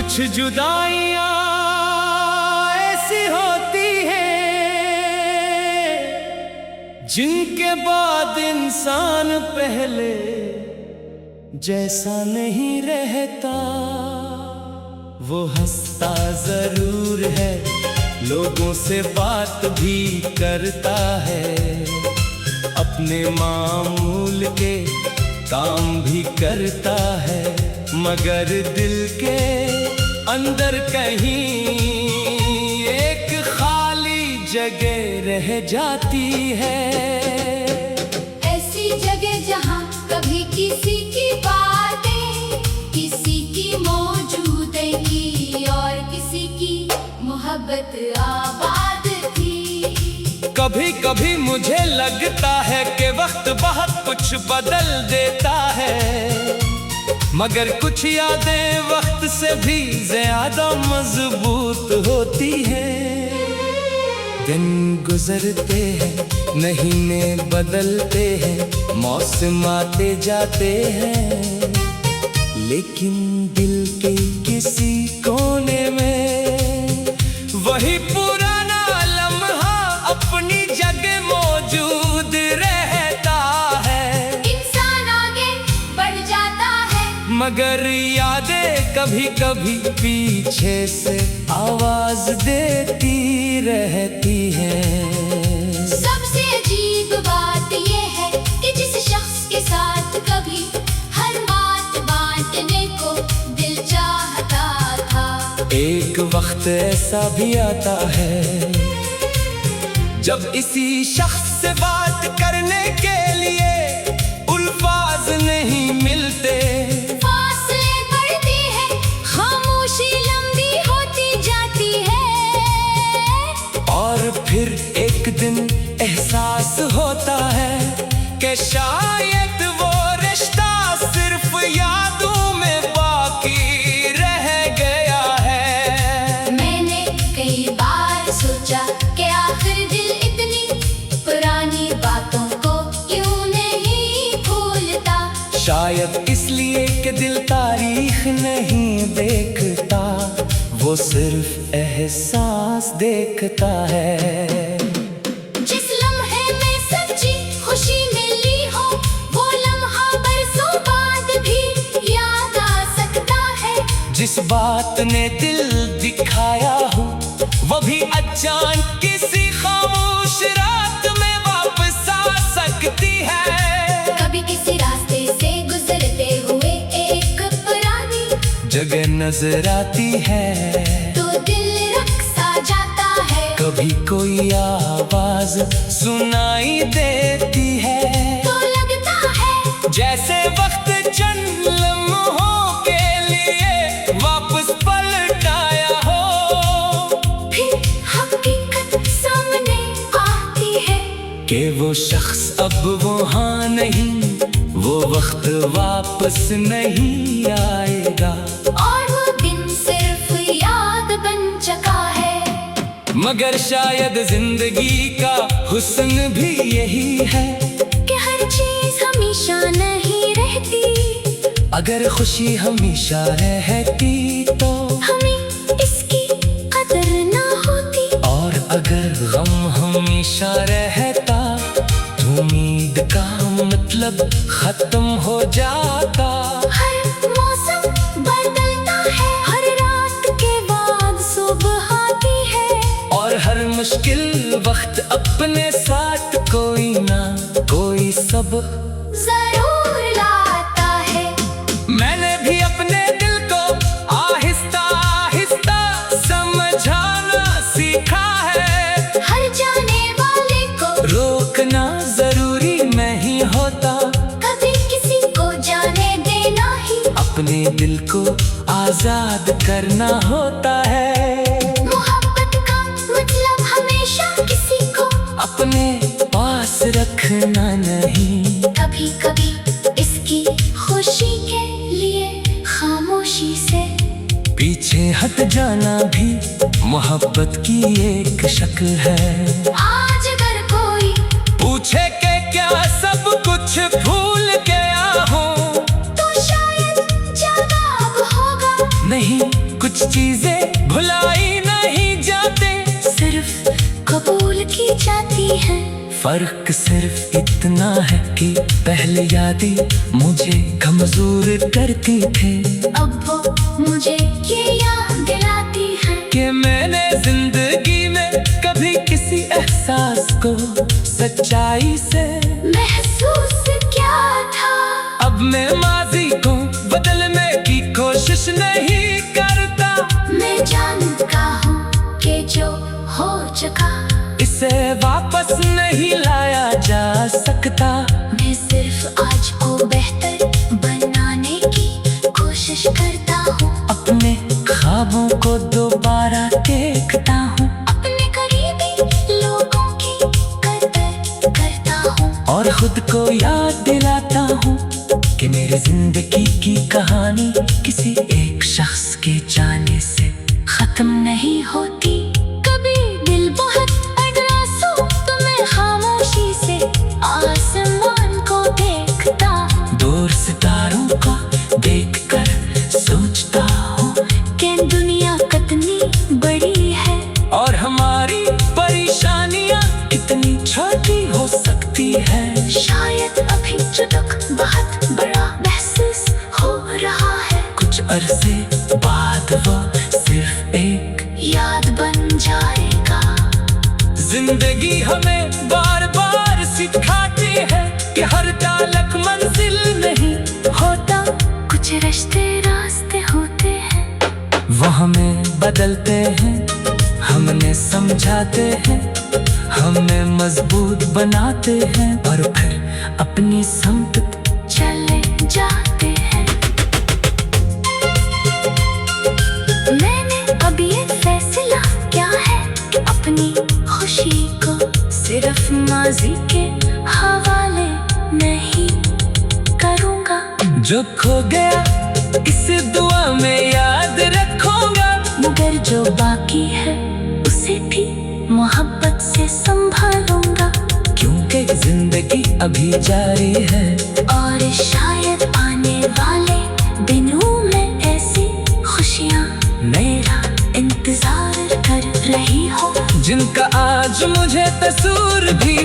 कुछ जुदाइयां ऐसी होती हैं जिनके बाद इंसान पहले जैसा नहीं रहता। वो हंसता जरूर है, लोगों से बात भी करता है, अपने मामूल के काम भी करता है, मगर दिल के अंदर कहीं एक खाली जगह रह जाती है। ऐसी जगह जहाँ कभी किसी की बातें, किसी की मौजूदगी और किसी की मोहब्बत आबाद थी। कभी कभी मुझे लगता है कि वक्त बहुत कुछ बदल देता है, मगर कुछ यादें वक्त से भी ज्यादा मजबूत होती हैं। दिन गुजरते हैं, महीने बदलते हैं, मौसम आते जाते हैं, लेकिन दिल के किसी कोने में वही पुराना लम्हा अपनी जगह मौजूद रहता है। इंसान आगे बढ़ जाता है, मगर यादें कभी कभी पीछे से आवाज देती रहती हैं। सबसे अजीब बात यह है कि जिस शख्स के साथ कभी हर बात बांटने को दिल चाहता था, एक वक्त ऐसा भी आता है जब इसी शख्स से बात करने के लिए अल्फाज नहीं मिलते। फासले बढ़ते हैं, खामोशी लंबी होती जाती है, और फिर एक दिन एहसास होता है कि शायद वो रिश्ता सिर्फ यादों में बाकी रह गया है। मैंने कई बार सोचा कि आखिर दिल इतनी पुरानी बातों को क्यों नहीं भूलता। शायद इसलिए कि दिल तारीख नहीं देखता, वो सिर्फ एहसास देखता है। जिस लम्हे में सच्ची खुशी मिली हो, वो लम्हा बरसों बाद भी याद आ सकता है। जिस बात ने दिल दिखाया हो, वो भी अचानक किसी खामोश रात में वापस आ सकती है। कभी किसी रास्ते से गुजरते हुए एक पुरानी जगह नजर आती है, तो दिल रक्सा जाता है। कभी कोई आवाज सुनाई देती है, तो लगता है जैसे वक्त चंद लम्हों के लिए वापस पलट आया हो। फिर हकीकत सामने आती है कि वो शख्स अब वहाँ नहीं, वो वक्त वापस नहीं आएगा, और वो दिन सिर्फ याद बन चुका है। मगर शायद जिंदगी का हुस्न भी यही है कि हर चीज हमेशा नहीं रहती, अगर खुशी हमेशा रहती तो हमें इसकी कदर ना होती। और अगर गम हमेशा रहता तो उम्मीद का मतलब खत्म हो जाता। हर मौसम बदलता है, हर रात के बाद सुबह आती है, और हर मुश्किल वक्त अपने साथ कोई ना कोई सब जरूर लाता है। मैंने भी अपने दिल को आहिस्ता आहिस्ता समझाना सीखा है। हर जाने वाले को रोकना जरूरी नहीं होता, कभी किसी को जाने देना ही अपने दिल को आजाद करना होता है। मोहब्बत का मतलब हमेशा किसी को अपने पास रखना नहीं, कभी कभी इसकी खुशी के लिए खामोशी से पीछे हट जाना भी मोहब्बत की एक शक्ल है। आज अगर कोई पूछे कि क्या सब कुछ भूल गया हूँ, तो शायद जवाब होगा नहीं, कुछ होती हैं। फर्क सिर्फ इतना है कि पहले यादें मुझे कमजोर करती थे, अब वो मुझे ये याद दिलाती हैं कि मैंने जिंदगी में कभी किसी एहसास को सच्चाई से महसूस क्या था। अब मैं माजी को बदलने की कोशिश नहीं करता। मैं जानता हूँ कि जो हो चुका इसे वापस नहीं लाया जा सकता। मैं सिर्फ आज को बेहतर बनाने की कोशिश करता हूँ। अपने ख्वाबों को दोबारा देखता हूँ, अपने करीबी लोगों की कदर करता हूँ और खुद को याद दिलाता हूँ कि मेरी जिंदगी की कहानी किसी एक शख्स के जाने से खत्म नहीं होती। कभी दिल बहुत अदरासो तो मैं खामोशी से आसमान को देखता हूँ। दूर सितारों को देखकर सोचता हूँ कि दुनिया कितनी बड़ी है और हमारी परेशानियाँ कितनी छोटी हो सकती है। शायद अभी जो दुख बहुत बड़ा महसूस हो रहा है, कुछ अरसे बाद वो सिर्फ एक याद बन जाएगा। जिंदगी हमें बार बार सिखाती है कि हर तालक मंजिल नहीं होता कुछ रिश्ते रास्ते होते हैं। वो हमें बदलते हैं, हमने समझाते हैं, हमें मजबूत बनाते हैं और फिर अपनी समत चले जाते हैं। मैंने अब ये फैसला किया है कि अपनी खुशी को सिर्फ माजी के हवाले नहीं करूँगा। जो खो गया इस दुआ में याद रखूंगा, मगर जो बाकी है उसे भी मोहब्बत से संभालूंगा। क्योंकि जिंदगी अभी जारी है और शायद आने वाले दिनों में ऐसी खुशियाँ मेरा इंतजार कर रही हो जिनका आज मुझे तस्वीर भी